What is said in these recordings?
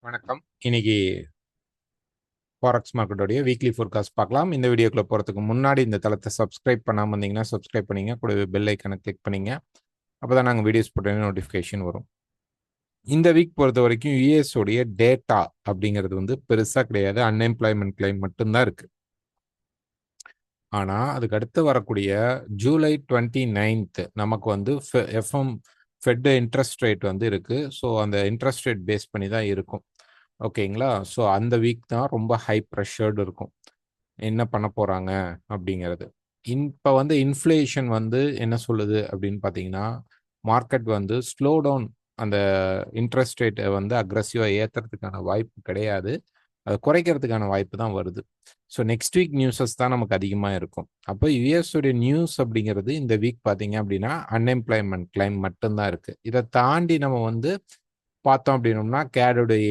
வணக்கம். இன்னைக்கு forex மார்க்கெட்டோடைய weekly forecast பார்க்கலாம். இந்த வீடியோக்குள்ள போறதுக்கு முன்னாடி இந்த தளத்தை சப்ஸ்கிரைப் பண்ணாம இருந்தீங்கன்னா சப்ஸ்கிரைப் பண்ணீங்க. கூடவே பெல் ஐக்கானை கிளிக் பண்ணீங்க. அப்பதான் நாங்கள் வீடியோஸ் போட்ட நோட்டிஃபிகேஷன் வரும். இந்த வீக் பொறுத்த வரைக்கும் யூஎஸ் உடைய டேட்டா அப்படிங்கிறது வந்து பெருசா கிடையாது. அன்எம்ப்ளாய்மெண்ட் கிளைம் மட்டும்தான் இருக்கு. ஆனா அதுக்கு அடுத்து வரக்கூடிய ஜூலை 29th நமக்கு வந்து எஃப்எம் ஃபெட் இன்ட்ரெஸ்ட் ரேட் வந்து இருக்கு. ஸோ அந்த இன்ட்ரெஸ்ட் ரேட் பேஸ் பண்ணி தான் இருக்கும். ஓகேங்களா? ஸோ அந்த வீக் தான் ரொம்ப ஹை ப்ரெஷர்டு இருக்கும். என்ன பண்ண போறாங்க அப்படிங்கிறது. இப்ப வந்து இன்ஃப்ளேஷன் வந்து என்ன சொல்லுது அப்படின்னு பார்த்தீங்கன்னா, மார்க்கெட் வந்து ஸ்லோ டவுன் அந்த இன்ட்ரெஸ்ட் ரேட்ட வந்து அக்ரெசிவா ஏத்துறதுக்கான வாய்ப்பு கிடையாது. அத குறைக்கிறதுக்கான வாய்ப்பு தான் வருது. ஸோ நெக்ஸ்ட் வீக் நியூஸஸ் தான் நமக்கு அதிகமா இருக்கும். அப்போ யுஎஸ் உடைய நியூஸ் அப்படிங்கிறது இந்த வீக் பார்த்தீங்க அப்படின்னா, அன்எம்ப்ளாய்மெண்ட் கிளைம் மட்டும் தான் இருக்கு. இத தாண்டி நம்ம வந்து பார்த்தோம் அப்படின்னோம்னா, கேடுடைய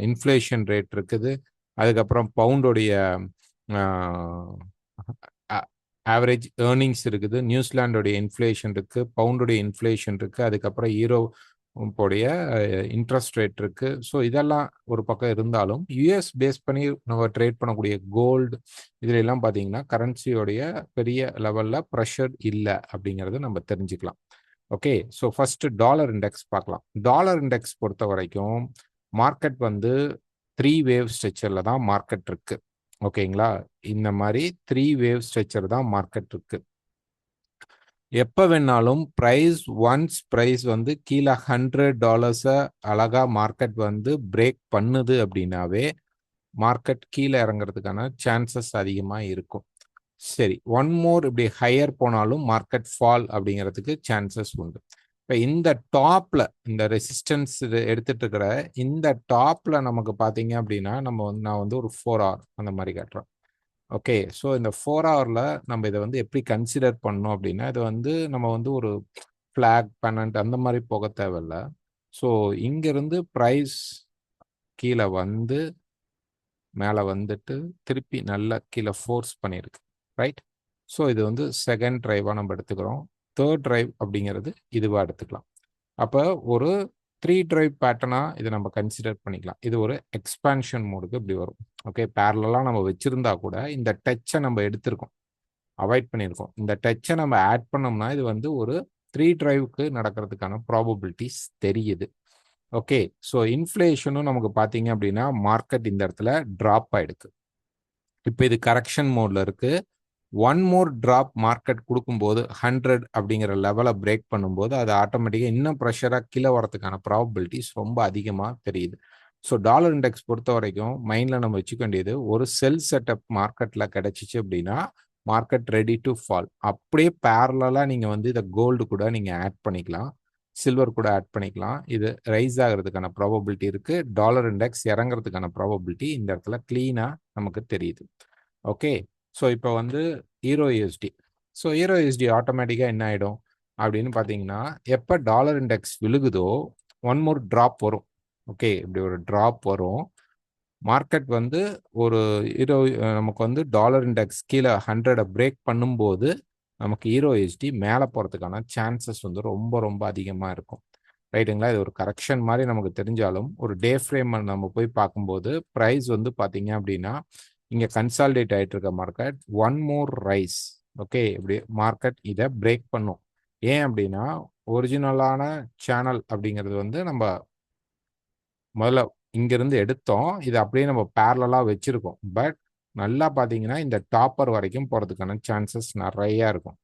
இன்ஃப்ளேஷன் ரேட் இருக்குது. அதுக்கப்புறம் பவுண்டோடைய ஆ அ ஆவரேஜ் ஏர்னிங்ஸ் இருக்குது. நியூசிலாண்டோடைய இன்ஃப்ளேஷன் இருக்கு. பவுண்டுடைய இன்ஃப்ளேஷன் இருக்கு. அதுக்கப்புறம் யூரோ உடைய இன்ட்ரெஸ்ட் ரேட் இருக்கு. ஸோ இதெல்லாம் ஒரு பக்கம் இருந்தாலும், யுஎஸ் பேஸ் பண்ணி நம்ம ட்ரேட் பண்ணக்கூடிய கோல்டு இதுல எல்லாம் பார்த்தீங்கன்னா, கரன்சியோடைய பெரிய லெவல்ல பிரஷர் இல்ல அப்படிங்கிறத நம்ம தெரிஞ்சுக்கலாம். Okay. So first dollar index பார்க்கலாம். டாலர் இண்டெக்ஸ் பொறுத்த வரைக்கும் மார்க்கெட் வந்து 3 வேவ் ஸ்ட்ரக்சர்ல தான் மார்க்கெட் இருக்கு. ஓகேங்களா? இந்த மாரி 3 வேவ் ஸ்ட்ரக்சர் தான் மார்க்கெட் இருக்கு. எப்ப வேணாலும் பிரைஸ் வந்து கீழ $100 அழகா மார்க்கெட் வந்து பிரேக் பண்ணுது அப்படின்னாவே, மார்க்கெட் கீழ இறங்குறதுக்கான சான்சஸ் அதிகமா இருக்கும். சரி. ஒன் மோர் இப்படி ஹையர் போனாலும் மார்க்கெட் ஃபால் அப்படிங்கிறதுக்கு சான்சஸ் உண்டு. இப்ப இந்த டாப்ல இந்த ரெசிஸ்டன்ஸ் எடுத்துட்டு இருக்கிற இந்த டாப்ல நமக்கு பார்த்தீங்க அப்படின்னா, நான் வந்து ஒரு 4 ஹவர் அந்த மாரி காட்டுறேன். ஓகே. ஸோ இந்த 4 ஹவர்ல நம்ம இத வந்து எப்படி கன்சிடர் பண்ணோம் அப்படின்னா, இது வந்து நம்ம வந்து ஒரு ஃபிளாக், பெனன்ட் அந்த மாரி போக தேவையில்ல. ஸோ இங்கிருந்து பிரைஸ் கீழ வந்து மேல வந்துட்டு திருப்பி நல்லா கீழ ஃபோர்ஸ் பண்ணியிருக்கு. ரைட்? ஸோ இது வந்து செகண்ட் டிரைவா நம்ம எடுத்துக்கிறோம். தேர்ட் டிரைவ் அப்படிங்கிறது இதுவா எடுத்துக்கலாம். அப்ப ஒரு 3 டிரைவ் பேட்டர்னா இத நம்ம கன்சிடர் பண்ணிக்கலாம். இது ஒரு எக்ஸ்பான்ஷன் மோடுக்கு இப்படி வரும். ஓகே. பேரலலா நம்ம வச்சிருந்தா கூட இந்த டச்ச நம்ம எடுத்திருக்கோம். அவாய்ட் பண்ணியிருக்கோம். இந்த டச்ச நம்ம ஆட் பண்ணோம்னா, இது வந்து ஒரு 3 டிரைவ்க்கு நடக்கிறதுக்கான ப்ராபபிலிட்டீஸ் தெரியுது. ஓகே. ஸோ இன்ஃப்ளேஷனும் நமக்கு பார்த்தீங்க அப்படின்னா, மார்க்கெட் இந்த இடத்துல டிராப் ஆயிடுக்கு. இப்ப இது கரெக்ஷன் மோட்ல இருக்கு. ஒன் மோர் டிராப் மார்க்கெட் குடுக்கும்போது 100 அப்படிங்கிற லெவல பிரேக் பண்ணும்போது, அது ஆட்டோமேட்டிக்கா இன்னும் பிரஷரா கீழ வரதுக்கான ப்ராபபிலிட்டீஸ் ரொம்ப அதிகமா தெரியுது. ஸோ டாலர் இண்டெக்ஸ் பொறுத்தவரைக்கும் மைண்ட்ல நம்ம வச்சுக்க வேண்டியது, ஒரு செல் செட்டப் மார்க்கெட்ல கிடைச்சுச்சு அப்படின்னா, மார்க்கெட் ரெடி டூ ஃபால். அப்படியே பேரலலா நீங்க வந்து இத கோல்டு கூட நீங்க ஆட் பண்ணிக்கலாம். சில்வர் கூட ஆட் பண்ணிக்கலாம். இது ரைஸ் ஆகுறதுக்கான ப்ராபபிலிட்டி இருக்கு. டாலர் இண்டெக்ஸ் இறங்குறதுக்கான ப்ராபபிலிட்டி இந்த இடத்துல கிளீனா நமக்கு தெரியுது. ஓகே. ஸோ இப்போ வந்து euro USD. So euro USD ஆட்டோமேட்டிக்கா என்ன ஆயிடும் அப்படின்னு பார்த்தீங்கன்னா, எப்ப டாலர் இண்டெக்ஸ் விழுகுதோ, ஒன் மோர் டிராப் வரும். ஓகே. இப்படி ஒரு டிராப் வரும். மார்க்கெட் வந்து ஒரு நமக்கு வந்து டாலர் இண்டெக்ஸ் கீழ 100 பிரேக் பண்ணும்போது, நமக்கு ஈரோ யூஎஸ்டி மேல போறதுக்கான சான்சஸ் வந்து ரொம்ப ரொம்ப அதிகமா இருக்கும். ரைட்டுங்களா? இது ஒரு கரெக்ஷன் மாரி நமக்கு தெரிஞ்சாலும், ஒரு டே ஃப்ரேம் நம்ம போய் பார்க்கும்போது, பிரைஸ் வந்து பார்த்தீங்க அப்படின்னா, இங்க கன்சாலிடேட் ஆயிட்டு இருக்க market one more rice. Okay. இப்படி மார்க்கெட் இத பிரேக் பண்ணும். ஏன் அப்படின்னா, ஒரிஜினலான சேனல் அப்படிங்கிறது வந்து நம்ம முதல்ல இங்கிருந்து எடுத்தோம். இத அப்படியே நம்ம பேரலலா வச்சிருக்கோம். பட் நல்லா பார்த்தீங்கன்னா, இந்த டாப்பர் வரைக்கும் போறதுக்கான சான்சஸ் நெறைய இருக்கும்.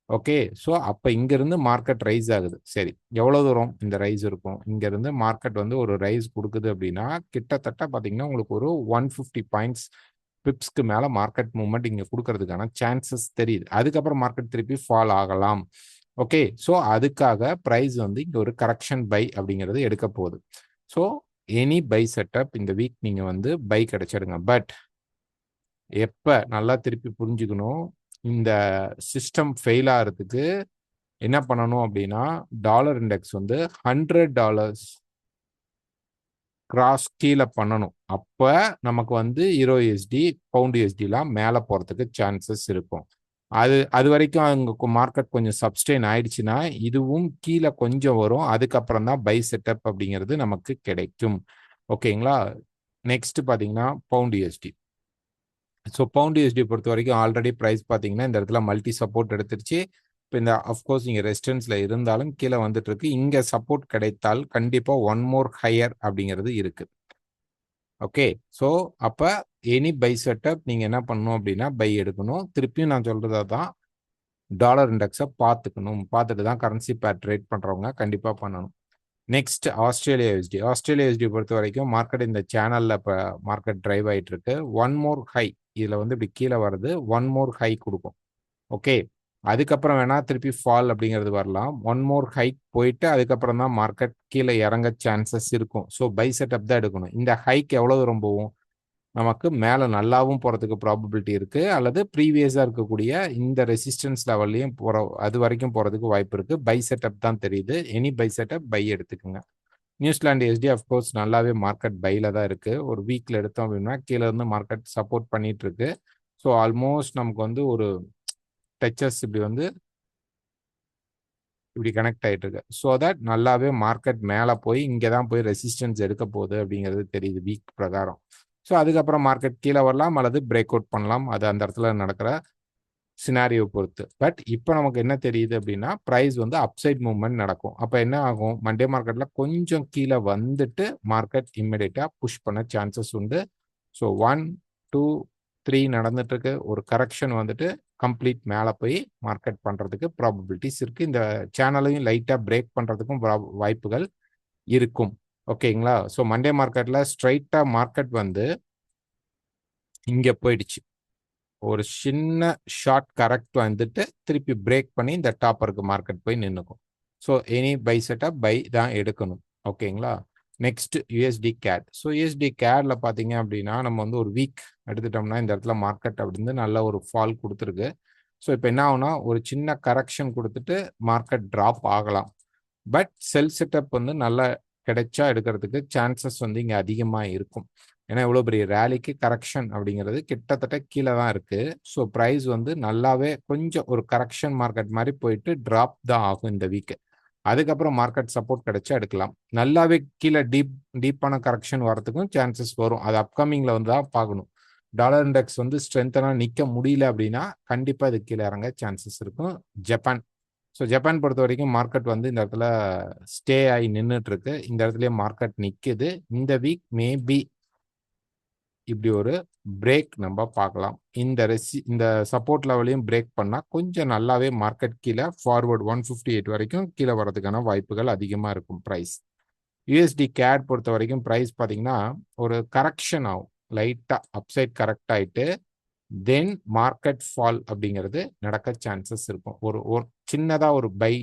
ஓகே. ஸோ அப்ப இங்கிருந்து மார்க்கெட் ரைஸ் ஆகுது. சரி. எவ்வளோ தூரம் இந்த ரைஸ் இருக்கும்? இங்கிருந்து மார்க்கெட் வந்து ஒரு ரைஸ் குடுக்குது அப்படின்னா, கிட்டத்தட்ட பார்த்தீங்கன்னா, உங்களுக்கு ஒரு 150 பாயிண்ட்ஸ் பிப்ஸ்க்கு மேல மார்க்கெட் மூவ்மெண்ட் இங்க குடுக்கறதுக்கான சான்சஸ் தெரியுது. அதுக்கப்புறம் மார்க்கெட் திருப்பி ஃபால் ஆகலாம். ஓகே. ஸோ அதுக்காக பிரைஸ் வந்து இங்க ஒரு கரெக்ஷன் பை அப்படிங்கிறது எடுக்க போகுது. ஸோ எனி பை செட்டப் இந்த வீக் நீங்க வந்து பை கிடைச்சிடுங்க. பட் எப்ப நல்லா திருப்பி புரிஞ்சுக்கணும். இந்த சிஸ்டம் ஃபெயில் ஆகுறதுக்கு என்ன பண்ணணும் அப்படின்னா, டாலர் இண்டெக்ஸ் வந்து $100 கிராஸ் கீழ பண்ணணும். அப்ப நமக்கு வந்து ஈரோ யூஎஸ்டி, பவுண்ட் யூஎஸ்டிலாம் மேல போறதுக்கு சான்சஸ் இருக்கும். அதுவரைக்கும் அங்க மார்க்கெட் கொஞ்சம் சப்ஸ்டெயின் ஆயிடுச்சுன்னா, இதுவும் கீழ கொஞ்சம் வரும். அதுக்கப்புறம் தான் பை செட்டப் அப்படிங்கிறது நமக்கு கிடைக்கும். ஓகேங்களா. நெக்ஸ்ட் பார்த்தீங்கன்னா pound USD. So pound USD பொறுத்த வரைக்கும் ஆல்ரெடி ப்ரைஸ் பார்த்தீங்கன்னா இந்த இடத்துல மல்டி சப்போர்ட் எடுத்துருச்சு. இப்போ இந்த அஃப்கோர்ஸ் இங்கே ரெசிஸ்டன்ஸில் இருந்தாலும் கீழே வந்துட்டு இருக்கு. இங்கே சப்போர்ட் கிடைத்தால் கண்டிப்பாக ஒன் மோர் ஹையர் அப்படிங்கிறது இருக்கு. ஓகே. ஸோ அப்போ எனி பை செட்டப் நீங்கள் என்ன பண்ணணும் அப்படின்னா பை எடுக்கணும். திருப்பியும் நான் சொல்கிறதா தான் டாலர் இண்டெக்ஸை பார்த்துக்கணும். பார்த்துட்டு தான் கரன்சி பேர் ட்ரேட் பண்ணுறவங்க கண்டிப்பாக பண்ணணும். Next Australia USD. Australia USD பொறுத்த வரைக்கும் மார்க்கெட் இந்த சேனலில் இப்போ மார்க்கெட் டிரைவ் ஆகிட்டு இருக்கு. ஒன் மோர் ஹை இதில் வந்து இப்படி கீழே வருது, ஒன் மோர் ஹை கொடுக்கும். ஓகே. அதுக்கப்புறம் வேணா திருப்பி ஃபால் அப்படிங்கிறது வரலாம். ஒன் மோர் ஹைக் போயிட்டு அதுக்கப்புறம் தான் மார்க்கெட் கீழே இறங்க சான்சஸ் இருக்கும். ஸோ பை செட்டப் தான் எடுக்கணும். இந்த ஹைக் எவ்வளோ தூரம் போகும், நமக்கு மேலே நல்லாவும் போகிறதுக்கு ப்ராபபிலிட்டி இருக்குது, அல்லது ப்ரீவியஸாக இருக்கக்கூடிய இந்த ரெசிஸ்டன்ஸ் லெவல்லையும் போகிற அது வரைக்கும் போகிறதுக்கு வாய்ப்பு இருக்குது. பை செட்டப் தான் தெரியுது. எனி பை செட்டப் பை எடுத்துக்கோங்க. நியூசிலாந்து எஸ்டி அஃப்கோர்ஸ் நல்லாவே மார்க்கெட் பையில் தான் இருக்குது. ஒரு வீக்கில் எடுத்தோம் அப்படின்னா கீழே இருந்து மார்க்கெட் சப்போர்ட் பண்ணிட்டு இருக்கு. ஸோ ஆல்மோஸ்ட் நமக்கு வந்து ஒரு டச்சஸ் இப்படி வந்து இப்படி கனெக்ட் ஆகிட்டு இருக்கு. ஸோ தட் நல்லாவே மார்க்கெட் மேலே போய் இங்கே தான் போய் ரெசிஸ்டன்ஸ் எடுக்க போகுது அப்படிங்கிறது தெரியுது வீக் பிரகாரம். ஸோ அதுக்கப்புறம் மார்க்கெட் கீழே வரலாம் அல்லது பிரேக் அவுட் பண்ணலாம். அது அந்த இடத்துல நடக்கிற சினாரியோ பொறுத்து. பட் இப்போ நமக்கு என்ன தெரியுது அப்படின்னா ப்ரைஸ் வந்து அப்சைட் மூவ்மெண்ட் நடக்கும். அப்போ என்ன ஆகும், மண்டே மார்க்கெட்டில் கொஞ்சம் கீழே வந்துட்டு மார்க்கெட் இம்மிடியட்டாக புஷ் பண்ண சான்சஸ் உண்டு. ஸோ 1, 2, 3 நடந்துட்டு இருக்கு. ஒரு கரெக்ஷன் வந்துட்டு கம்ப்ளீட் மேலே போய் மார்க்கெட் பண்ணுறதுக்கு ப்ராபபிலிட்டிஸ் இருக்குது. இந்த சேனலையும் லைட்டாக பிரேக் பண்ணுறதுக்கும் வாய்ப்புகள் இருக்கும். ஓகேங்களா. ஸோ மண்டே மார்க்கெட்டில் ஸ்ட்ரைட்டாக மார்க்கெட் வந்து இங்கே போயிடுச்சு. ஒரு சின்ன ஷார்ட் கரெக்ட் வந்துட்டு திருப்பி பிரேக் பண்ணி இந்த டாப்பருக்கு மார்க்கெட் போய் நின்றுக்கும். So any buy setup buy தான் எடுக்கணும். ஓகேங்களா. Next USD CAD. So USD கேட்ல பார்த்தீங்க அப்படின்னா நம்ம வந்து ஒரு வீக் எடுத்துட்டோம்னா இந்த இடத்துல மார்க்கெட் அப்படின்னு நல்ல ஒரு ஃபால் கொடுத்துருக்கு. ஸோ இப்போ என்ன ஆகுனா ஒரு சின்ன கரெக்ஷன் கொடுத்துட்டு மார்க்கெட் ட்ராப் ஆகலாம். பட் செல் செட்டப் வந்து நல்லா கிடைச்சா எடுக்கிறதுக்கு சான்சஸ் வந்து இங்கே அதிகமாக இருக்கும். ஏன்னா இவ்வளோ பெரிய ரேலிக்கு கரெக்ஷன் அப்படிங்கிறது கிட்டத்தட்ட கீழே தான் இருக்கு. ஸோ ப்ரைஸ் வந்து நல்லாவே கொஞ்சம் ஒரு கரெக்ஷன் மார்க்கெட் மாதிரி போயிட்டு ட்ராப் தான் ஆகும் இந்த வீக்கு. அதுக்கப்புறம் மார்க்கெட் சப்போர்ட் கிடைச்சா எடுக்கலாம். நல்லாவே கீழே டீப்பான கரெக்ஷன் வரதுக்கும் சான்சஸ் வரும். அது அப்கமிங்ல வந்து தான் பார்க்கணும். டாலர் இண்டெக்ஸ் வந்து ஸ்ட்ரென்த்தனா நிற்க முடியல அப்படின்னா கண்டிப்பாக இது கீழே இறங்க சான்சஸ் இருக்கும். ஜப்பான். ஸோ ஜப்பான் பொறுத்த வரைக்கும் மார்க்கெட் வந்து இந்த இடத்துல ஸ்டே ஆகி நின்றுட்டு இருக்கு. இந்த இடத்துலயே மார்க்கெட் நிற்குது. இந்த வீக் மேபி இப்படி ஒரு பிரேக் நம்ம பார்க்கலாம். இந்த சப்போர்ட் லெவலையும் பிரேக் பண்ணால் கொஞ்சம் நல்லாவே மார்க்கெட் கீழே ஃபார்வர்ட் 158 வரைக்கும் கீழே வரதுக்கான வாய்ப்புகள் அதிகமாக இருக்கும் ப்ரைஸ். யூஎஸ்டி கேட் பொறுத்த வரைக்கும் ப்ரைஸ் பார்த்தீங்கன்னா ஒரு கரெக்ஷன் ஆகும். லைட்டாக அப்சைட் கரெக்ட் ஆகிட்டு தென் மார்க்கெட் ஃபால் அப்படிங்கிறது நடக்க சான்சஸ் இருக்கும். ஒரு சின்னதாக ஒரு பை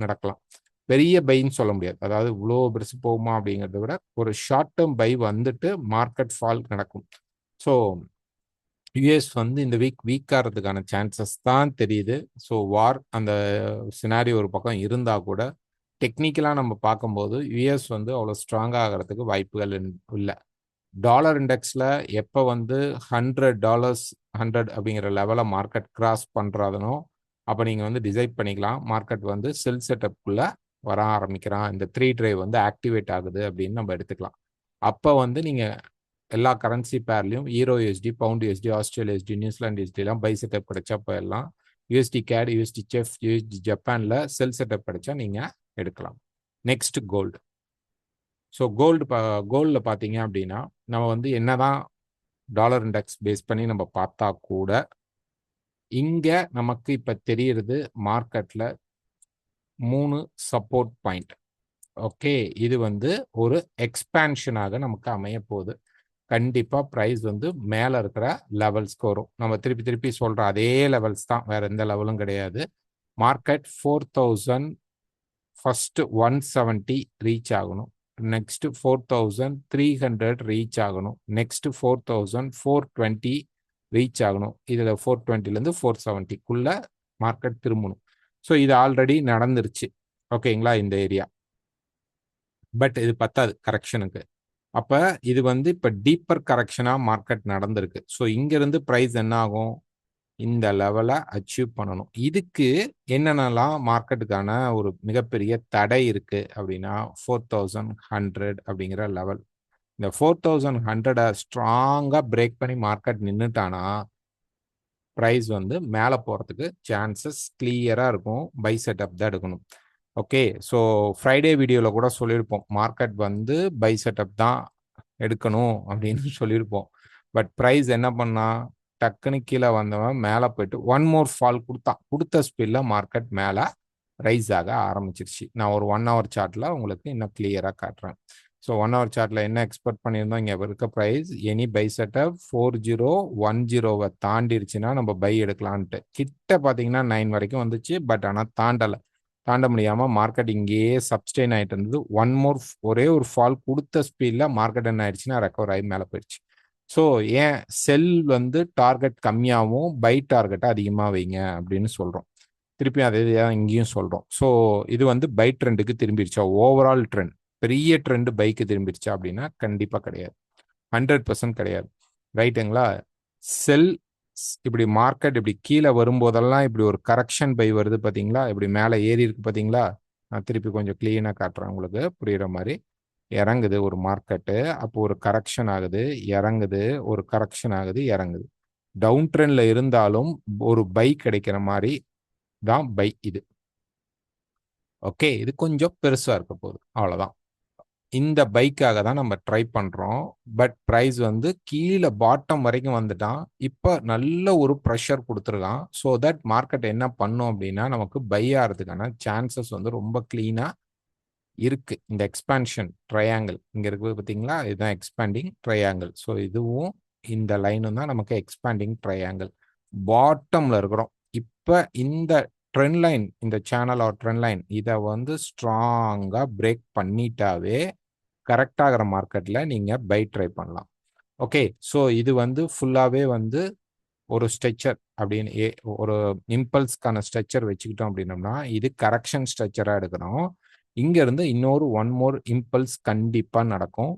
நடக்கலாம். பெரிய பைன்னு சொல்ல முடியாது. அதாவது இவ்வளோ பெருசு போகுமா அப்படிங்கிறத விட ஒரு ஷார்ட் டேர்ம் பை வந்துட்டு மார்க்கெட் ஃபால் நடக்கும். ஸோ யூஎஸ் வந்து இந்த வீக்காகிறதுக்கான சான்சஸ் தான் தெரியுது. ஸோ வார் அந்த சினாரி ஒரு பக்கம் இருந்தால் கூட டெக்னிக்கலாக நம்ம பார்க்கும்போது யூஎஸ் வந்து அவ்வளோ ஸ்ட்ராங்காக ஆகிறதுக்கு வாய்ப்புகள் இல்லை. டாலர் இண்டெக்ஸில் எப்போ வந்து $100 100 அப்படிங்கிற லெவலை மார்க்கெட் கிராஸ் பண்ணுறாதனோ அப்போ நீங்கள் வந்து டிசைட் பண்ணிக்கலாம் மார்க்கெட் வந்து செல் செட்டப்புக்குள்ளே வர ஆரம்பிக்கிறான், இந்த 3 டிரைவ் வந்து ஆக்டிவேட் ஆகுது அப்படின்னு நம்ம எடுத்துக்கலாம். அப்போ வந்து நீங்கள் எல்லா கரன்சி பேர்லையும் euro USD, pound USD, Australia USD, New Zealand யூஎஸ்டிலாம் பை செட்டப் கிடைச்சா போயிடலாம். யூஎஸ்டி கேட், யூஎஸ்டி செஃப், யூஎஸ்டி ஜப்பானில் செல் செட்டப் கிடைச்சா நீங்கள் எடுக்கலாம். Next gold. ஸோ கோல்டில் பார்த்தீங்க அப்படின்னா நம்ம வந்து என்னதான் டாலர் இண்டெக்ஸ் பேஸ் பண்ணி நம்ம பார்த்தா கூட இங்கே நமக்கு இப்போ தெரியுறது மார்க்கெட்டில் 3 சப்போர்ட் பாயிண்ட். ஓகே. இது வந்து ஒரு எக்ஸ்பேன்ஷனாக நமக்கு அமைய போகுது. கண்டிப்பாக ப்ரைஸ் வந்து மேலே இருக்கிற லெவல்ஸ்க்கு வரும். நம்ம திருப்பி திருப்பி சொல்கிற அதே லெவல்ஸ் தான், வேற எந்த லெவலும் கிடையாது. மார்க்கெட் 4000 ஃபர்ஸ்ட் 170 ரீச் ஆகணும். நெக்ஸ்ட் 4300 ரீச் ஆகணும். நெக்ஸ்ட் 4420 ரீச் ஆகணும். இதில் 420லேருந்து 470க்குள்ள மார்க்கெட் திரும்பணும். ஸோ இது ஆல்ரெடி நடந்துருச்சு. ஓகேங்களா இந்த ஏரியா. பட் இது பத்தாது கரெக்ஷனுக்கு. அப்போ இது வந்து இப்போ டீப்பர் கரெக்ஷனாக மார்க்கெட் நடந்திருக்கு. ஸோ இங்கேருந்து ப்ரைஸ் என்ன ஆகும், இந்த லெவலை அச்சீவ் பண்ணணும். இதுக்கு என்னென்னலாம் மார்க்கெட்டுக்கான ஒரு மிகப்பெரிய தடை இருக்குது அப்படின்னா 4100 அப்படிங்கிற லெவல். இந்த 4100 ஸ்ட்ராங்காக பிரேக் பண்ணி மார்க்கெட் நின்றுட்டானா ப்ரைஸ் வந்து மேலே போகிறதுக்கு சான்சஸ் கிளியராக இருக்கும். பை செட்டப் தான் எடுக்கணும். ஓகே, ஸோ ஃப்ரைடே வீடியோவில் கூட சொல்லியிருப்போம், மார்க்கெட் வந்து பை செட்டப் தான் எடுக்கணும் அப்படின்னு சொல்லியிருப்போம். பட் ப்ரைஸ் என்ன பண்ணா, டக்குன்னு கீழே வந்தவன் மேலே போயிட்டு ஒன் மோர் ஃபால் கொடுத்த ஸ்பீடில் மார்க்கெட் மேலே ரைஸ் ஆக ஆரம்பிச்சிருச்சு. நான் ஒரு 1 hour சார்ட்டில் உங்களுக்கு இன்னும் கிளியராக காட்டுறேன். ஸோ 1 hour சார்ட்டில் என்ன எக்ஸ்பெக்ட் பண்ணியிருந்தோம், இங்கே இருக்க ப்ரைஸ் எனி பை செட்டப் 4010 தாண்டிருச்சுன்னா நம்ம பை எடுக்கலான்ட்டு. கிட்ட பார்த்தீங்கன்னா 9 வரைக்கும் வந்துச்சு. பட் ஆனால் தாண்ட முடியாமல் மார்க்கெட் இங்கேயே சப்ஸ்டெயின் ஆகிட்டு இருந்தது. ஒரே ஒரு ஃபால் கொடுத்த ஸ்பீடில் மார்க்கெட் என்ன ஆயிடுச்சுன்னா ரெக்கவர் ஆகி மேலே போயிடுச்சு. ஸோ ஏன் செல் வந்து டார்கெட் கம்மியாகவும் பை டார்கெட்டை அதிகமாக வைங்க அப்படின்னு சொல்கிறோம். திருப்பி அதே தான் இங்கேயும் சொல்கிறோம். ஸோ இது வந்து பை ட்ரெண்டுக்கு திரும்பிடுச்சா, ஓவரால் ட்ரெண்ட் பெரிய ட்ரெண்டு பைக்கு திரும்பிடுச்சா அப்படின்னா கண்டிப்பாக கிடையாது. 100% கிடையாது. ரைட்டுங்களா? செல் இப்படி மார்க்கெட் இப்படி கீழே வரும்போதெல்லாம் இப்படி ஒரு கரெக்ஷன் பை வருது பார்த்தீங்களா, இப்படி மேலே ஏறி இருக்கு பார்த்தீங்களா. நான் திருப்பி கொஞ்சம் கிளீனாக காட்டுறேன் உங்களுக்கு புரியுற மாதிரி. இறங்குது ஒரு மார்க்கெட்டு, அப்போ ஒரு கரெக்ஷன் ஆகுது, இறங்குது, ஒரு கரெக்ஷன் ஆகுது, இறங்குது. டவுன் ட்ரெண்ட்ல இருந்தாலும் ஒரு பை கிடைக்கிற மாதிரி தான் பை இது. ஓகே, இது கொஞ்சம் பெருசா இருக்க போகுது, அவ்வளவுதான். இந்த பைக்காக தான் நம்ம ட்ரை பண்றோம். பட் ப்ரைஸ் வந்து கீழே பாட்டம் வரைக்கும் வந்துட்டான். இப்போ நல்ல ஒரு ப்ரெஷர் கொடுத்துருக்கான். ஸோ தட் மார்க்கெட் என்ன பண்ணும் அப்படின்னா நமக்கு பை ஆகிறதுக்கான சான்சஸ் வந்து ரொம்ப கிளீனா இருக்கு. இந்த எக்ஸ்பான்ஷன் ட்ரையாங்கிள் இங்க இருக்குது பார்த்தீங்களா, இதுதான் எக்ஸ்பாண்டிங் ட்ரையாங்கிள். ஸோ இதுவும் இந்த லைனும் தான் நமக்கு எக்ஸ்பாண்டிங் ட்ரையாங்கிள். பாட்டம்ல இருக்கிறோம். இப்போ இந்த ட்ரெண்ட் லைன், இந்த சேனல் ஆர் ட்ரெண்ட் லைன், இதை வந்து ஸ்ட்ராங்காக பிரேக் பண்ணிட்டாவே கரெக்ட் ஆகிற மார்க்கெட்டில் நீங்கள் பை ட்ரை பண்ணலாம். ஓகே, ஸோ இது வந்து ஃபுல்லாகவே வந்து ஒரு ஸ்ட்ரெச்சர் அப்படின்னு ஒரு இம்பல்ஸ்க்கான ஸ்ட்ரெச்சர் வச்சுக்கிட்டோம் அப்படின்னோம்னா இது கரெக்ஷன் ஸ்ட்ரெச்சராக எடுக்கணும். இங்கேருந்து இன்னொரு ஒன் மோர் இம்பல்ஸ் கண்டிப்பாக நடக்கும்.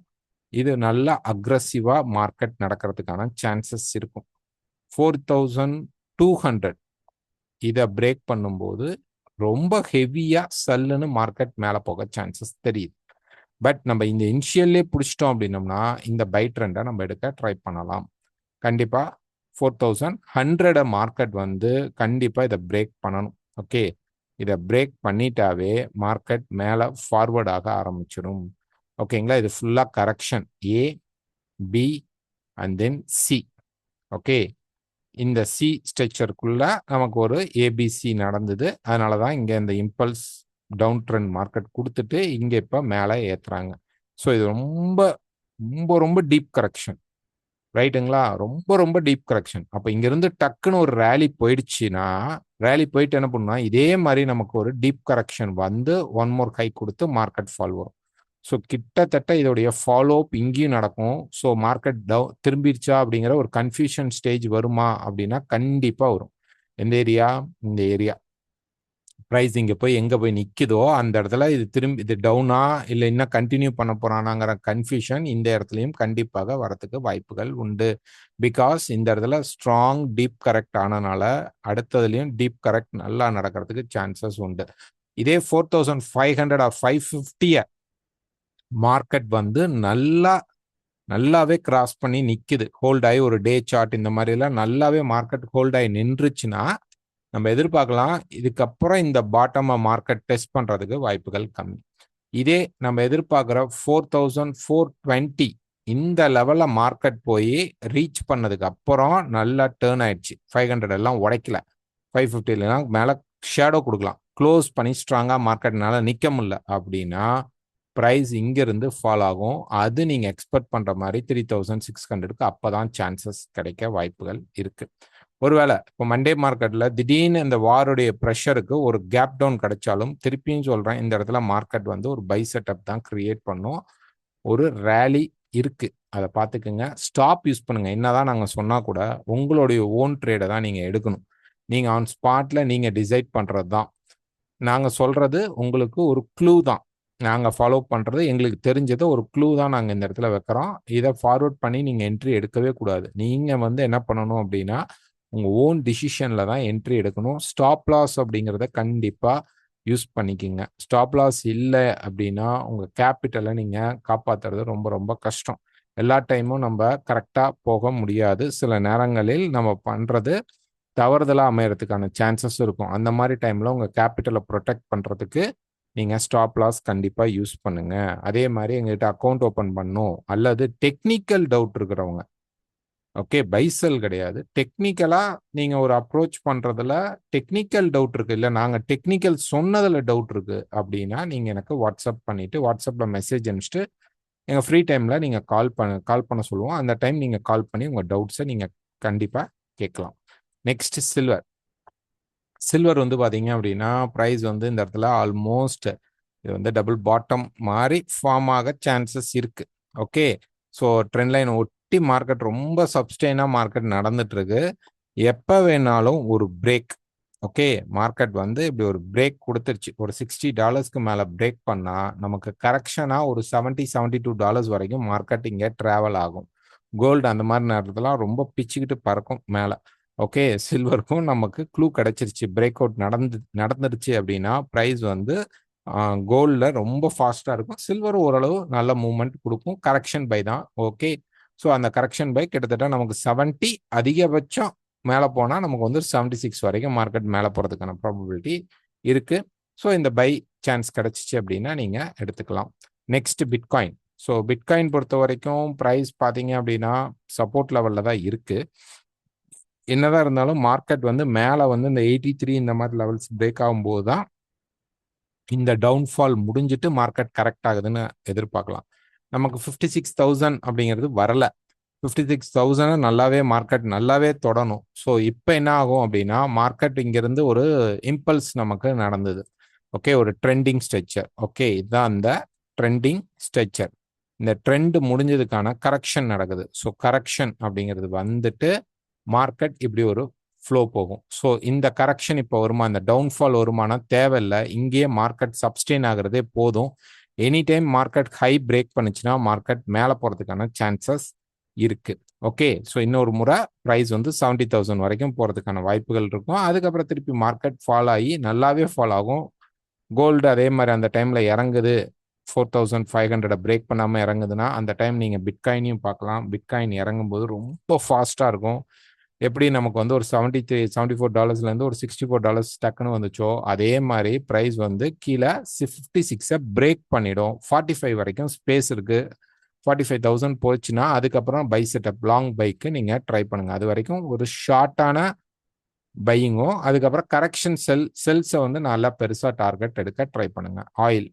இது நல்லா அக்ரஸிவாக மார்க்கெட் நடக்கிறதுக்கான சான்சஸ் இருக்கும். 4200 இதை பிரேக் பண்ணும்போது ரொம்ப ஹெவியாக சல்லுன்னு மார்க்கெட் மேலே போக சான்சஸ் தெரியுது. பட் நம்ம இந்த இனிஷியல்லே பிடிச்சிட்டோம் அப்படின்னோம்னா இந்த பை ட்ரெண்டை நம்ம எடுக்க ட்ரை பண்ணலாம். கண்டிப்பாக 4100 மார்க்கெட் வந்து கண்டிப்பாக இதை பிரேக் பண்ணணும். ஓகே, இதை பிரேக் பண்ணிட்டாவே மார்க்கெட் மேலே ஃபார்வர்ட் ஆக ஆரம்பிச்சிடும். ஓகேங்களா, இது ஃபுல்லாக correction A B and then C. Okay, இந்த சி ஸ்ட்ரக்சருக்குள்ள நமக்கு ஒரு ஏபிசி நடந்தது. அதனால தான் இங்கே இந்த இம்பல்ஸ் டவுன் ட்ரெண்ட் மார்க்கெட் கொடுத்துட்டு இங்கே இப்போ மேலே ஏற்றுறாங்க. ஸோ இது ரொம்ப ரொம்ப ரொம்ப டீப் கரெக்ஷன். ரைட்டுங்களா, ரொம்ப ரொம்ப டீப் கரெக்ஷன். அப்போ இங்கேருந்து டக்குன்னு ஒரு ரேலி போயிடுச்சுன்னா, ரேலி போயிட்டு என்ன பண்ணுன்னா இதே மாதிரி நமக்கு ஒரு டீப் கரெக்ஷன் வந்து ஒன் மோர் ஹை கொடுத்து மார்க்கெட் ஃபால் வரும். ஸோ கிட்டத்தட்ட இதோடைய ஃபாலோ அப் இங்கேயும் நடக்கும். ஸோ மார்க்கெட் திரும்பிடுச்சா அப்படிங்கிற ஒரு கன்ஃபியூஷன் ஸ்டேஜ் வருமா அப்படின்னா கண்டிப்பாக வரும். எந்த ஏரியா, இந்த ஏரியா ப்ரைஸ் இங்கே போய் எங்கே போய் நிற்குதோ அந்த இடத்துல இது டவுனா இல்லை இன்னும் கண்டினியூ பண்ண போகிறானாங்கிற கன்ஃபியூஷன் இந்த இடத்துலையும் கண்டிப்பாக வரத்துக்கு வாய்ப்புகள் உண்டு. பிகாஸ் இந்த இடத்துல ஸ்ட்ராங் டீப் கரெக்ட் ஆனனால அடுத்ததுலையும் டீப் கரெக்ட் நல்லா நடக்கிறதுக்கு சான்சஸ் உண்டு. இதே 4500 or 550 மார்க்கெட் வந்து நல்லாவே கிராஸ் பண்ணி நிற்குது, ஹோல்ட் ஆகி ஒரு டே சார்ட் இந்த மாதிரிலாம் நல்லாவே மார்க்கெட் ஹோல்ட் ஆகி நின்றுச்சுன்னா நம்ம எதிர்பார்க்கலாம் இதுக்கப்புறம் இந்த பாட்டமை மார்க்கெட் டெஸ்ட் பண்ணுறதுக்கு வாய்ப்புகள் கம்மி. இதே நம்ம எதிர்பார்க்குற 4420 இந்த லெவலில் மார்க்கெட் போய் ரீச் பண்ணதுக்கு அப்புறம் நல்லா டேர்ன் ஆயிடுச்சு. 500 எல்லாம் உடைக்கல, 550 மேலே ஷேடோ கொடுக்கலாம், க்ளோஸ் பண்ணி ஸ்ட்ராங்காக மார்க்கெட்னால நிற்க முடியல அப்படின்னா ப்ரைஸ் இங்கேருந்து ஃபால் ஆகும். அது நீங்கள் எக்ஸ்பெக்ட் பண்ணுற மாதிரி 3600க்கு அப்போ தான் சான்சஸ் கிடைக்க வாய்ப்புகள் இருக்குது. ஒருவேளை இப்போ மண்டே மார்க்கெட்டில் திடீர்னு இந்த வாருடைய ப்ரெஷருக்கு ஒரு கேப் டவுன் கிடைச்சாலும் திருப்பியும் சொல்கிறேன், இந்த இடத்துல மார்க்கெட் வந்து ஒரு பை செட்டப் தான் கிரியேட் பண்ணும். ஒரு ரேலி இருக்குது, அதை பார்த்துக்குங்க. ஸ்டாப் யூஸ் பண்ணுங்கள். என்னதான் நாங்கள் சொன்னால் கூட உங்களுடைய ஓன் ட்ரேடை தான் நீங்கள் எடுக்கணும். நீங்கள் ஆன் ஸ்பாட்டில் நீங்கள் டிசைட் பண்ணுறது தான். நாங்கள் சொல்கிறது உங்களுக்கு ஒரு க்ளூ தான். நாங்கள் ஃபாலோ பண்ணுறது எங்களுக்கு தெரிஞ்சதை ஒரு க்ளூ தான் நாங்கள் இந்த இடத்துல வைக்கிறோம். இதை ஃபார்வர்ட் பண்ணி நீங்கள் என்ட்ரி எடுக்கவே கூடாது. நீங்கள் வந்து என்ன பண்ணணும் அப்படின்னா உங்கள் ஓன் டிசிஷனில் தான் என்ட்ரி எடுக்கணும். ஸ்டாப் லாஸ் அப்படிங்கிறத கண்டிப்பாக யூஸ் பண்ணிக்கிங்க. ஸ்டாப் லாஸ் இல்லை அப்படின்னா உங்கள் கேபிட்டலை நீங்கள் காப்பாற்றுறது ரொம்ப ரொம்ப கஷ்டம். எல்லா டைமும் நம்ம கரெக்டாக போக முடியாது. சில நேரங்களில் நம்ம பண்ணுறது தவறுதலாக அமையறதுக்கான சான்சஸ் இருக்கும். அந்த மாதிரி டைமில் உங்கள் கேபிட்டலை ப்ரொடெக்ட் பண்ணுறதுக்கு நீங்கள் ஸ்டாப் லாஸ் கண்டிப்பாக யூஸ் பண்ணுங்க. அதே மாதிரி எங்ககிட்ட அக்கௌண்ட் ஓப்பன் பண்ணணும் அல்லது டெக்னிக்கல் டவுட் இருக்கிறவங்க, ஓகே, பைசல் கிடையாது, டெக்னிக்கலாக நீங்கள் ஒரு அப்ரோச் பண்ணுறதுல டெக்னிக்கல் டவுட் இருக்குது, இல்லை நாங்கள் டெக்னிக்கல் சொன்னதில் டவுட் இருக்குது அப்படின்னா நீங்கள் எனக்கு வாட்ஸ்அப் பண்ணிவிட்டு வாட்ஸ்அப்பில் மெசேஜ் அனுப்பிச்சிட்டு எங்கள் ஃப்ரீ டைமில் நீங்கள் கால் பண்ண சொல்லுவோம். அந்த டைம் நீங்கள் கால் பண்ணி உங்கள் டவுட்ஸை நீங்கள் கண்டிப்பாக கேட்கலாம். நெக்ஸ்ட் சில்வர் வந்து பார்த்தீங்க அப்படின்னா ப்ரைஸ் வந்து இந்த இடத்துல ஆல்மோஸ்ட் இது வந்து டபுள் பாட்டம் மாதிரி ஃபார்ம் ஆக சான்சஸ் இருக்குது. ஓகே, ஸோ ட்ரெண்ட் லைன் ஒட்டி மார்க்கெட் ரொம்ப சப்ஸ்டெயினாக மார்க்கெட் நடந்துட்டு இருக்கு. எப்போ வேணாலும் ஒரு பிரேக், ஓகே, மார்க்கெட் வந்து இப்படி ஒரு பிரேக் கொடுத்துருச்சு, ஒரு $60 மேலே பிரேக் பண்ணால் நமக்கு கரெக்ஷனாக ஒரு $72 வரைக்கும் மார்க்கெட் இங்கே ட்ராவல் ஆகும். கோல்டு அந்த மாதிரி நேரத்துலாம் ரொம்ப பிச்சுக்கிட்டு பறக்கும் மேலே. ஓகே, சில்வருக்கும் நமக்கு க்ளூ கிடைச்சிருச்சு, பிரேக் அவுட் நடந்துருச்சு அப்படின்னா ப்ரைஸ் வந்து கோல்டில் ரொம்ப ஃபாஸ்ட்டாக இருக்கும். சில்வர் ஓரளவு நல்ல மூவ்மெண்ட் கொடுக்கும். கரெக்ஷன் பை தான். ஓகே, ஸோ அந்த கரெக்ஷன் பை கிட்டத்தட்ட நமக்கு 70 அதிகபட்சம் மேலே போனால் நமக்கு வந்து 76 வரைக்கும் மார்க்கெட் மேலே போகிறதுக்கான ப்ராபபிலிட்டி இருக்குது. ஸோ இந்த பை சான்ஸ் கிடச்சிச்சு அப்படின்னா நீங்கள் எடுத்துக்கலாம். Next bitcoin. ஸோ பிட்காயின் பொறுத்த வரைக்கும் ப்ரைஸ் பார்த்தீங்க அப்படின்னா சப்போர்ட் லெவலில் தான் இருக்குது. என்னதான் இருந்தாலும் மார்க்கெட் வந்து மேலே வந்து இந்த 83 இந்த மாதிரி லெவல்ஸ் பிரேக் ஆகும்போது தான் இந்த டவுன்ஃபால் முடிஞ்சிட்டு மார்க்கெட் கரெக்ட் ஆகுதுன்னு எதிர்பார்க்கலாம். நமக்கு 56,000 அப்படிங்கிறது வரல. 56,000 நல்லாவே மார்க்கெட் நல்லாவே தொடணும். ஸோ இப்போ என்ன ஆகும் அப்படின்னா மார்க்கெட் இங்கிருந்து ஒரு இம்பல்ஸ் நமக்கு நடந்தது. ஓகே, ஒரு ட்ரெண்டிங் ஸ்ட்ரெச்சர். ஓகே, இதுதான் அந்த ட்ரெண்டிங் ஸ்ட்ரெச்சர். இந்த ட்ரெண்ட் முடிஞ்சதுக்கான கரெக்ஷன் நடக்குது. ஸோ கரெக்ஷன் அப்படிங்கிறது வந்துட்டு மார்க்கெட் இப்படி ஒரு ஃப்ளோ போகும். ஸோ இந்த கரெக்ஷன் இப்போ வருமா, இந்த டவுன்ஃபால் வருமானா தேவையில்லை, இங்கேயே மார்க்கெட் சப்ஸ்டெயின் ஆகிறதே போதும். Any time market high break பண்ணுச்சுன்னா மார்க்கெட் மேலே போகிறதுக்கான சான்சஸ் இருக்கு. ஓகே, ஸோ இன்னொரு முறை ப்ரைஸ் வந்து 70,000 வரைக்கும் போகிறதுக்கான வாய்ப்புகள் இருக்கும். அதுக்கப்புறம் திருப்பி மார்க்கெட் ஃபால் ஆகி நல்லாவே ஃபால் ஆகும். கோல்டு அதே மாதிரி அந்த டைமில் இறங்குது, 4,500 பிரேக் பண்ணாமல் இறங்குதுன்னா அந்த டைம் நீங்கள் பிட்காயினையும் பார்க்கலாம். பிட்காயின் இறங்கும்போது ரொம்ப ஃபாஸ்ட்டாக இருக்கும். எப்படி நமக்கு வந்து ஒரு $74 ஒரு $64 டக்குன்னு வந்துச்சோ அதே மாதிரி ப்ரைஸ் வந்து கீழே 56 பிரேக் பண்ணிடும். 45 வரைக்கும் ஸ்பேஸ் இருக்கு. 45,000 போச்சுன்னா அதுக்கப்புறம் பை செட்டப் லாங் பைக்கு நீங்கள் ட்ரை பண்ணுங்க. அது வரைக்கும் ஒரு ஷார்ட்டான பையிங்கும் அதுக்கப்புறம் கரெக்ஷன் செல்ஸை வந்து நல்லா பெருசாக டார்கெட் எடுக்க ட்ரை பண்ணுங்க. ஆயில்.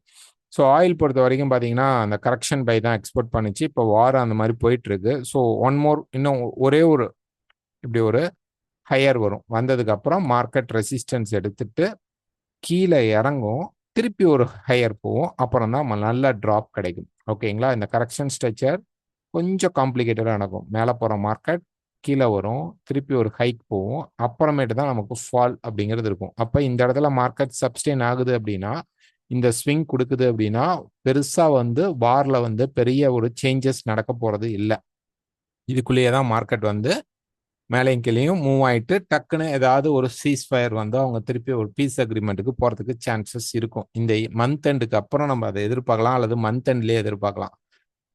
ஸோ ஆயில் பொறுத்த வரைக்கும் பார்த்தீங்கன்னா அந்த கரெக்ஷன் பை தான் எக்ஸ்போர்ட் பண்ணிச்சு. இப்போ வாரம் அந்த மாதிரி போயிட்டு இருக்கு. ஸோ ஒன் மோர் இன்னும் ஒரே ஒரு இப்படி ஒரு ஹையர் வரும். வந்ததுக்கு அப்புறம் மார்க்கெட் ரெசிஸ்டன்ஸ் எடுத்துட்டு கீழே இறங்கும், திருப்பி ஒரு ஹையர் போகும், அப்புறம் தான் நல்ல ட்ராப் கிடைக்கும். ஓகேங்களா, இந்த கரெக்ஷன் ஸ்ட்ரக்சர் கொஞ்சம் காம்ப்ளிகேட்டடாக நடக்கும். மேலே போகிற மார்க்கெட் கீழே வரும், திருப்பி ஒரு ஹைக் போகும், அப்புறமேட்டு தான் நமக்கு ஃபால் அப்படிங்கிறது இருக்கும். அப்போ இந்த இடத்துல மார்க்கெட் சப்ஸ்டெயின் ஆகுது அப்படின்னா, இந்த ஸ்விங் கொடுக்குது அப்படின்னா பெருசாக வந்து வாரில் வந்து பெரிய ஒரு சேஞ்சஸ் நடக்க போகிறது இல்லை. இதுக்குள்ளேயே தான் மார்க்கெட் வந்து மேலேயும் கீழேயும் மூவ் ஆகிட்டு டக்குன்னு ஏதாவது ஒரு சீஸ் ஃபயர் வந்து அவங்க திருப்பி ஒரு பீஸ் அக்ரிமெண்ட்டுக்கு போகிறதுக்கு சான்சஸ் இருக்கும். இந்த மந்த் எண்டுக்கு அப்புறம் நம்ம அதை எதிர்பார்க்கலாம், அல்லது மந்த் எண்ட்லேயே எதிர்பார்க்கலாம்.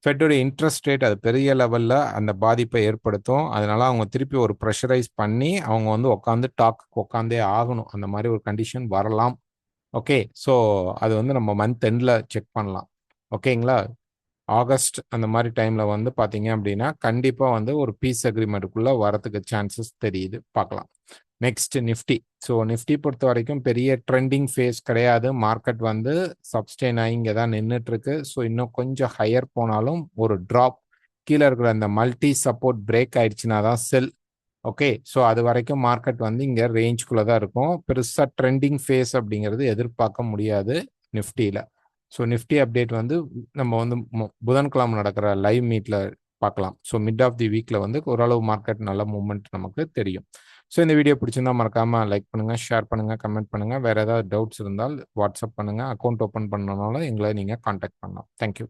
ஃபெட்டோடைய இன்ட்ரெஸ்ட் ரேட் அது பெரிய லெவலில் அந்த பாதிப்பை ஏற்படுத்தும். அதனால அவங்க திருப்பி ஒரு ப்ரெஷரைஸ் பண்ணி அவங்க வந்து உட்காந்தே ஆகணும். அந்த மாதிரி ஒரு கண்டிஷன் வரலாம். ஓகே, ஸோ அது வந்து நம்ம மந்த் எண்டில் செக் பண்ணலாம். ஓகேங்களா, ஆகஸ்ட் அந்த மாதிரி டைமில் வந்து பார்த்தீங்க அப்படின்னா கண்டிப்பாக வந்து ஒரு பீஸ் அக்ரிமெண்ட்டுக்குள்ளே வரதுக்கு சான்சஸ் தெரியுது, பார்க்கலாம். Next Nifty. ஸோ நிஃப்டி பொறுத்த வரைக்கும் பெரிய ட்ரெண்டிங் ஃபேஸ் கிடையாது. மார்க்கெட் வந்து சப்ஸ்டெயின் ஆகி இங்கே தான் நின்றுட்டுருக்கு. ஸோ இன்னும் கொஞ்சம் ஹையர் போனாலும் ஒரு ட்ராப் கீழே இருக்கிற அந்த மல்டி சப்போர்ட் பிரேக் ஆயிடுச்சுன்னா தான் செல். ஓகே, ஸோ அது வரைக்கும் மார்க்கெட் வந்து இங்கே ரேஞ்சுக்குள்ளே தான் இருக்கும். பெருசாக ட்ரெண்டிங் ஃபேஸ் அப்படிங்கிறது எதிர்பார்க்க முடியாது நிஃப்டியில். ஸோ நிஃப்டி அப்டேட் வந்து நம்ம வந்து புதன்கிழமை நடக்கிற லைவ் மீட்டில் பார்க்கலாம். ஸோ மிட் ஆஃப் தி வீக்கில் வந்து ஓரளவு மார்க்கெட் நல்ல மூவ்மெண்ட் நமக்கு தெரியும். ஸோ இந்த வீடியோ பிடிச்சிருந்தா மறக்காமல் லைக் பண்ணுங்கள், ஷேர் பண்ணுங்கள், கமெண்ட் பண்ணுங்கள். வேறு ஏதாவது டவுட்ஸ் இருந்தால் வாட்ஸ்அப் பண்ணுங்கள். அக்கௌண்ட் ஓப்பன் பண்ணனால எங்களை நீங்கள் காண்டாக்ட் பண்ணலாம். தேங்க்யூ.